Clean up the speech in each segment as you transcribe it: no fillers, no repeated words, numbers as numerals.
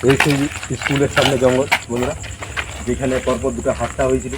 এই সেই স্কুলের সামনে জঙ্গল বন্ধুরা, যেখানে পরপর দুটো হাটটা হয়েছিল।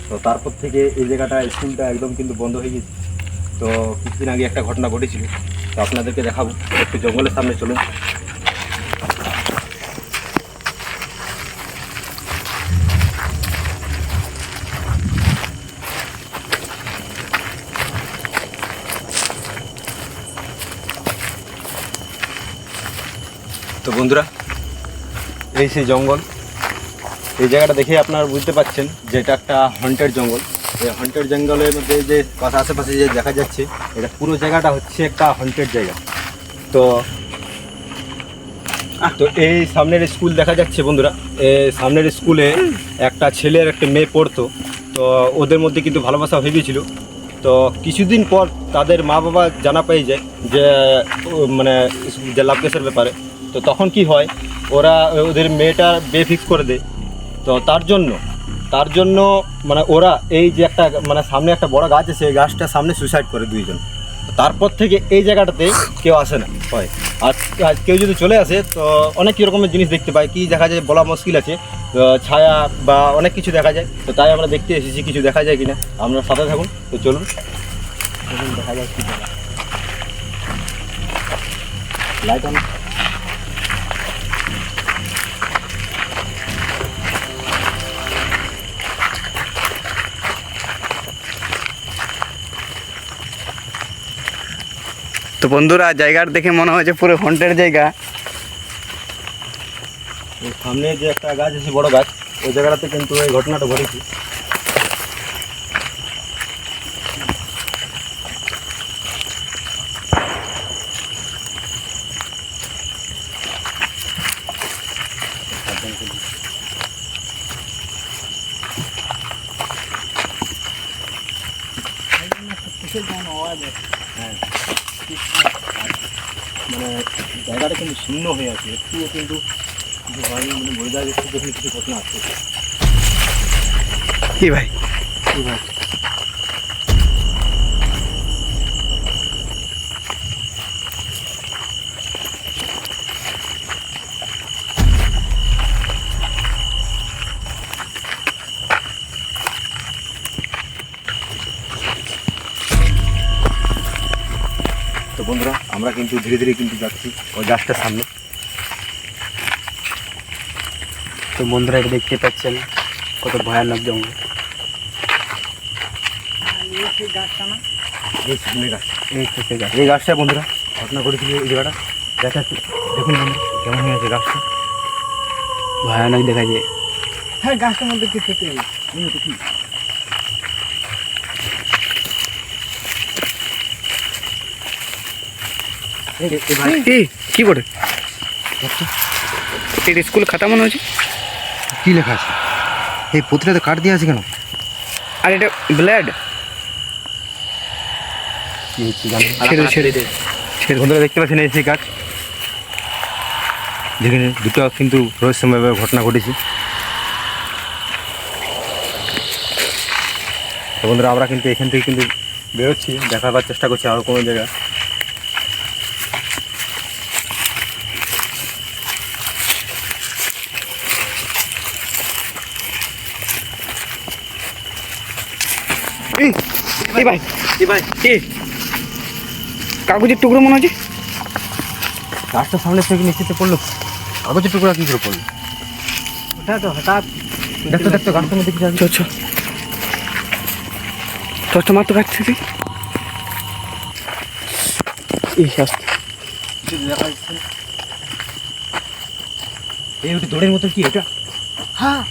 তো তারপর থেকে এই জায়গাটা স্কুলটা একদম কিন্তু বন্ধ হয়ে গেছে। তো কিছুদিন আগে একটা ঘটনা ঘটেছিল, তো আপনাদেরকে দেখাবো। একটু জঙ্গলের সামনে চলুন। তো বন্ধুরা, এই সেই জঙ্গল। এই জায়গাটা দেখে আপনারা বুঝতে পারছেন যে এটা একটা হন্টেড জঙ্গল। এই হন্টেড জঙ্গলের মধ্যে যে আশেপাশে যে দেখা যাচ্ছে, এটা পুরো জায়গাটা হচ্ছে একটা হন্টেড জায়গা। তো তো এই সামনের স্কুল দেখা যাচ্ছে বন্ধুরা, এই সামনের স্কুলে একটা ছেলে আর একটা মেয়ে পড়তো। তো ওদের মধ্যে কিন্তু ভালোবাসা হয়ে গিয়েছিল। তো কিছুদিন পর তাদের মা বাবা জানা পেয়ে যায় যে মানে যে লাভ কেসের ব্যাপারে। তো তখন কি হয়, ওরা ওদের মেয়েটার বিয়ে ফিক্স করে দেয়। তো তার জন্য মানে ওরা এই যে একটা মানে সামনে একটা বড় গাছ আছে, এই গাছটার সামনে সুইসাইড করে দুইজন। তারপর থেকে এই জায়গাটাতে কেউ আসে না হয়। আর কেউ যদি চলে আসে তো অনেক রকমের জিনিস দেখতে পায়, কি দেখা যায় বলা মুশকিল আছে। ছায়া বা অনেক কিছু দেখা যায়। তো তাই আমরা দেখতে এসেছি কিছু দেখা যায় কিনা, আমরা সাথে থাকুন। তো চলুন দেখা যায় কি লাইট অন। তো বন্ধুরা, জায়গাটা দেখে মনে হচ্ছে পুরো হন্টের জায়গা। সামনে যে একটা গাছ আছে বড় গাছ, ওই জায়গাটাতে কিন্তু এই ঘটনাটা ঘটেছে। মানে জায়গাটা কিন্তু শূন্য হয়ে আছে, একটুও কিন্তু কিছু হয়নি। মানে বলে যায় একটু যখন কিছু ঘটনা আসছে। কি ভাই? তো বন্ধুরা, আমরা কিন্তু ধীরে ধীরে কিন্তু যাচ্ছি ওই গাছটার সামনে। তো বন্ধুরা, এটা দেখতে পাচ্ছেন কত ভয়ানক জঙ্গল। এই গাছটা বন্ধুরা ঘটনা ঘটেছিল। এই জায়গাটা দেখা দেখুন বন্ধুরা কেমন হয়ে আছে গাছটা, ভয়ানক দেখা যায়। হ্যাঁ গাছটার মধ্যে কি থেকে কি বলে এটা স্কুল খাতা মনে হচ্ছে। কি লেখা আছে? এই পুঁতরাতে কাট দিয়ে আছে কেন? আর এটা ব্লাড কি হচ্ছে জানি। বন্ধুরা দেখতে পাচ্ছেন এই সেই গাছ, যেখানে দুটো কিন্তু রহস্যময় ঘটনা ঘটেছে। তো বন্ধুরা, আমরা কিন্তু এখান থেকে কিন্তু বেরোচ্ছি, দেখাবার চেষ্টা করছি আরও কোনো জায়গা। কাগজের টুকরো মনে হচ্ছে। গাছটার সামনে থেকে নিচেতে পড়লো, কাগজের টুকরা কি করে পড়লো? তো হঠাৎ দেখতে দেখতে গাছটার মধ্যে কি যাচ্ছে। তোরটা মাত্র কাটছে। এই ওটা দৌড়ের মতো কি এটা? হ্যাঁ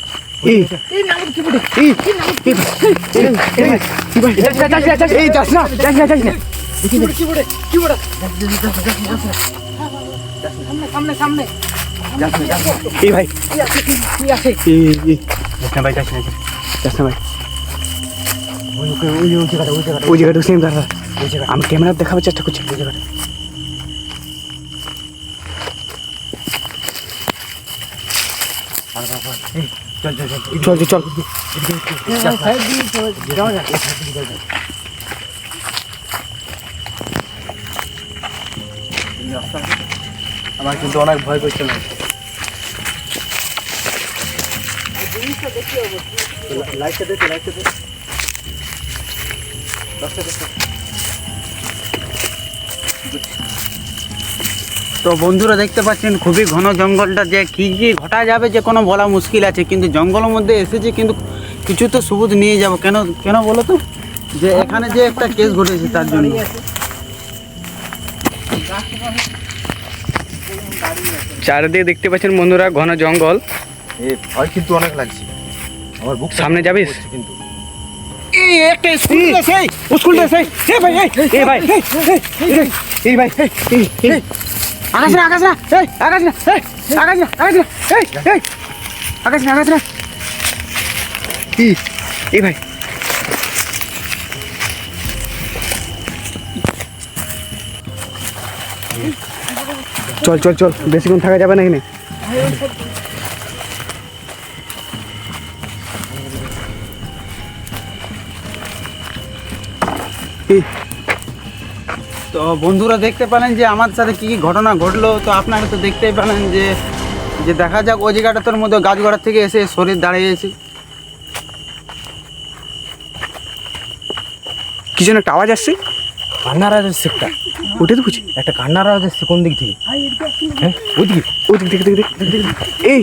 আমি ক্যামেরা দেখাবার চেষ্টা করছি ওই জায়গাটা। চল চল আমার কিন্তু অনেক ভয় করছে না। লাইটটা দে, লাইটটা দে। তো বন্ধুরা দেখতে পাচ্ছেন খুবই ঘন জঙ্গলটা, যে কী কী ঘটা যাবে যে কোনো বলা মুশকিল আছে, কিন্তু জঙ্গলের মধ্যে এসেছি কিন্তু কিছু তো সবুজ নিয়ে যাব। কেন কেন বলো তো, যে এখানে যে একটা কেস ঘটেছে তার জন্য। চারিদিকে দেখতে পাচ্ছেন বন্ধুরা ঘন জঙ্গল। ভয় কিন্তু অনেক লাগছে আমার, বুক সামনে যাবিস? কিন্তু এই একটা স্কুল ড্রেস, এই স্কুল ড্রেস, এই ভাই, এই ভাই, এই ভাই, এই আকাশ না, আকাশ না, এই আকাশ না, এই আকাশ না, আকাশ না, এই আকাশ না, আকাশ না, এই ভাই, চল চল চল, বেশিক্ষণ থাকা যাবে না এখানে। তো বন্ধুরা দেখতে পেলেন যে আমার সাথে কী কী ঘটনা ঘটলো। তো আপনারা তো দেখতেই পেলেন যে যে দেখা যাক ওই জায়গাটার মধ্যে গাছগড়ার থেকে এসে শরীর দাঁড়িয়েছে। কি যেন একটা আওয়াজ আসছে, কান্নার আওয়াজ আসছে একটা, ওটা তো বুঝি একটা কান্নার আওয়াজ আসছে। কোন দিক থেকে? হ্যাঁ ওইদিকে, ওই দিক থেকে এই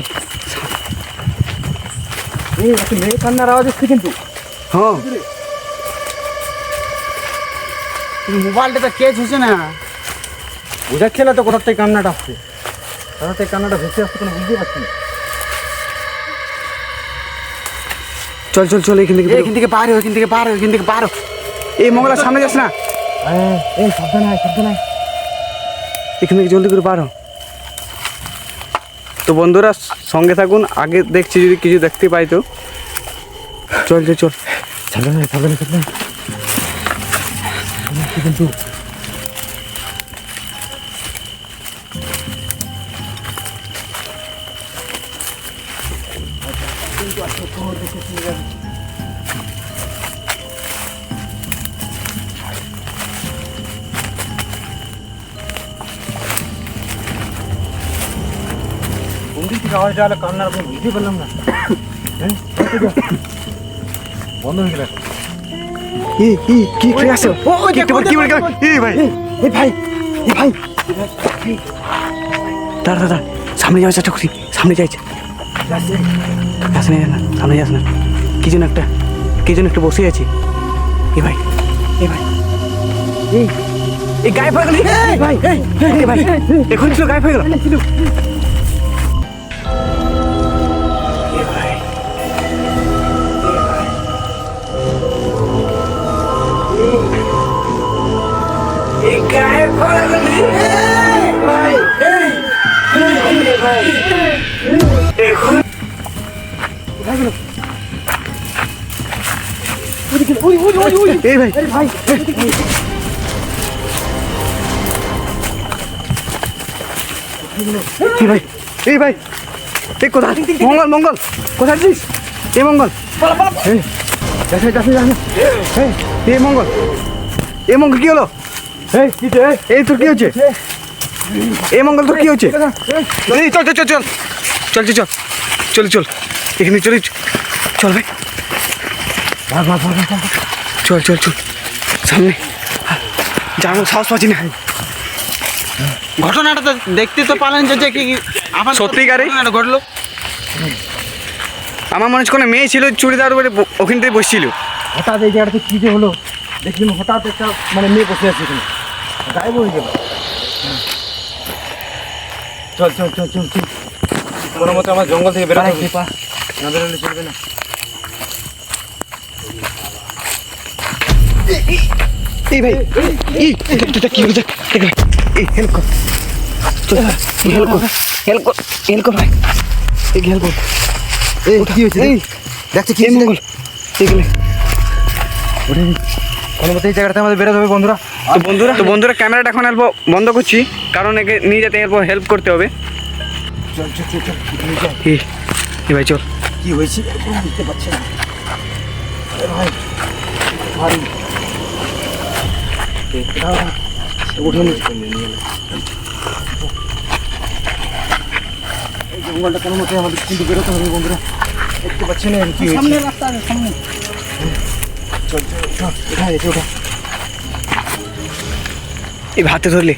একটা মেয়ে কান্নার আওয়াজ আসছে কিন্তু। হ্যাঁ, মোবাইলটা তো কেচ হচ্ছে না, বোঝাচ্ছে না তো কোথার থেকে কান্নাটা আসছে, কোথার থেকে কান্নাটা ভেসে আসছে কোনো বুঝতে পারছি না। চল চল চল, এখান থেকে পার, ওইখান থেকে পার, ওইখান থেকে পার। এই মঙ্গলার সামনে যাস না, এই সাবধানে আয়, সাবধানে আয়। এখান থেকে জলদি করে পার হ। তো বন্ধুরা সঙ্গে থাকুন, আগে দেখছি যদি কিছু দেখতে পাই তো। চল চল চল, সাবধানে আয়, সাবধানে, সাবধানে। কিন্তু কোন দিক থেকে আওয়াজটা হলো কান্নার, কোনো বুঝতে পারলাম না। হ্যাঁ বন্ধ হয়ে গেল। কি কি আছে? কি বলে এই ভাই, এই ভাই, এই ভাই, দাঁড়া দাঁড়া, সামনে যাওয়ার চেষ্টা করি, সামনে যাইছে, যাস না, সামনে যাস না। কি যেন একটা বসে আছে। এ ভাই, এ ভাই, এই গায়েব হয়ে গেল, এই ভাই, এই ভাই, এখন ছিল গায়েব হয়ে গেল। এই ভাই, কি ভাই, এই ভাই, এই কোথায়? মঙ্গল কোথায় আছিস? এই মঙ্গল, এই মঙ্গল কি হলো? এই তোর কি হচ্ছে? এই মঙ্গল তোর কি হচ্ছে? এই চল চল চল চল চল চল চল চল, এখানে চলে চল ভাই, চল চল চল, সামনে জানার সাহস পাচ্ছি না। ঘটনাটা তো দেখতে তো পারেন যে কি আমার সত্যিকারে ঘটলো। আমার মনে হচ্ছে কোনো মেয়ে ছিল চুড়িদার উপরে, ওখান থেকে বসছিল। হঠাৎ এই জায়গাটাতে কী যে হলো দেখলাম, হঠাৎ একটা মানে মেয়ে বসে আছে এখানে, গায়েব হয়ে গেল। চল চল চল চল চল, কোনো মতো আমার জঙ্গল থেকে বেরোতে হবে, না বেরোলে চলবে না। এই ভাই, এটা কি হয়েছে? এই হেল্প কর, চল হেল্প কর, হেল্প কর, হেল্প কর ভাই, এই হেল্প কর। এই কি হয়েছে? এই দেখছো কি মঙ্গল, এগুলো কোনো মতো এই জায়গাটাতে আমাদের বেরোতে হবে বন্ধুরা। তো বন্ধুরা ক্যামেরাটা এখন হেল্প বন্ধ করছি, কারণ একে নিয়ে যেতে হেল্প করতে হবে। চল চল চল চল, এই ভাই চল, কি হয়েছে বুঝতে পারছি না ভাই, ভাই এই জঙ্গলটা কোনো মতে আমাদের কিন্তু বেরোতে হবে বন্ধুরা। দেখতে পাচ্ছেন কি হয়েছে? সামনে রাস্তা আছে সামনে। চল চল চল, ওঠা গেছে ওঠা। এই হাতে ধরলে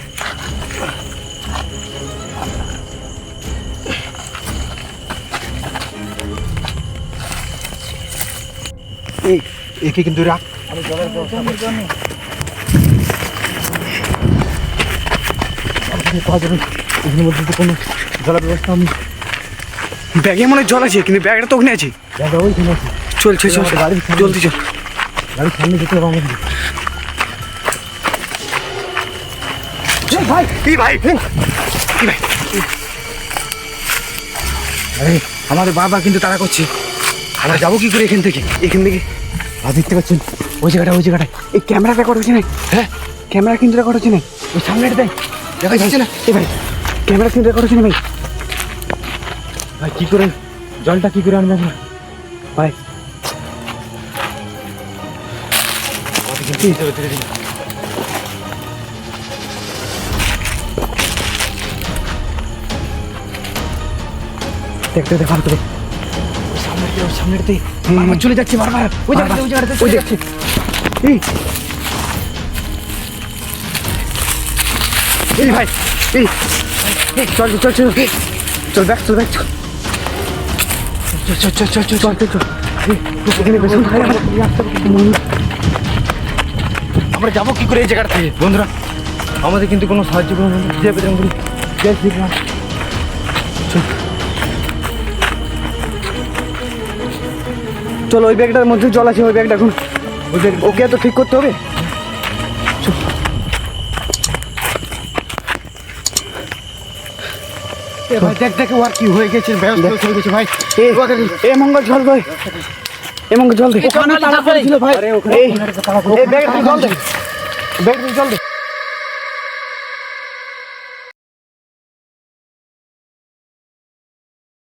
এই একে কিন্তু রাখ। আমি জলের ব্যবস্থা করছি। পাওয়া যাবে না। এখানের মধ্যে তো কোনো জলের ব্যবস্থা আমি ব্যাগে মনে হয় জল আছে, কিন্তু ব্যাগটা তো ওখানে আছে। জায়গা ওইখানে আছে। চল চল চল, আমাদের বাড়ির সামনে। জলদি চল। গাড়ির সামনে যেতে হবে আমাদের। ভাই এই ভাই এই ভাই, আরে আমাদের বাবা কিন্তু তাড়া করছে। আমরা যাবো কি করে এখান থেকে? এখান থেকে আর দেখতে পাচ্ছেন ওই জায়গাটায় এই ক্যামেরা রেকর্ড হচ্ছে না? হ্যাঁ ক্যামেরা কিন্তু রেকর্ড হচ্ছে না। ওই সামনেটা দেখ, দেখা যাচ্ছে না? এই ভাই ক্যামেরা কিন্তু রেকর্ড হচ্ছে না ভাই। ভাই কি করে জলটা কি করে আনবে আমরা? ভাই আমাদের কিন্তু যেতে হবে ধীরে ধীরে। দেখতে দেখতে ভালো করে। ওই সামনেটাতে বারবার চলে যাচ্ছে, বারবার ওই জায়গাটাতে ওই দেখছি। এই এই ভাই এই এই, চল চল চল চল ব্যাক চল ব্যাক চল চল চল চল চল চল চল চল। এখানে বেশি ভাই আমরা যাবো কি করে এই জায়গাটা থেকে? বন্ধুরা আমাদের কিন্তু কোনো সাহায্য করুন, জয় বজরঙ্গবলী, জয় শ্রীরাম। চল, ওই ব্যাগটার মধ্যে জল আছে, ওই ব্যাগটা এখন ওই ব্যাগ ওকে তো ঠিক করতে হবে। এ ভাই দেখ দেখ ওর কি হয়ে গেছে, ব্যবস্থা হয়ে গেছে ভাই। এ মঙ্গল জল ভাই, এ মঙ্গল জল দে। ওখানে তাড়া করেছিল ভাই। এই ব্যাগটা জল দে, ব্যাগটা জল দে।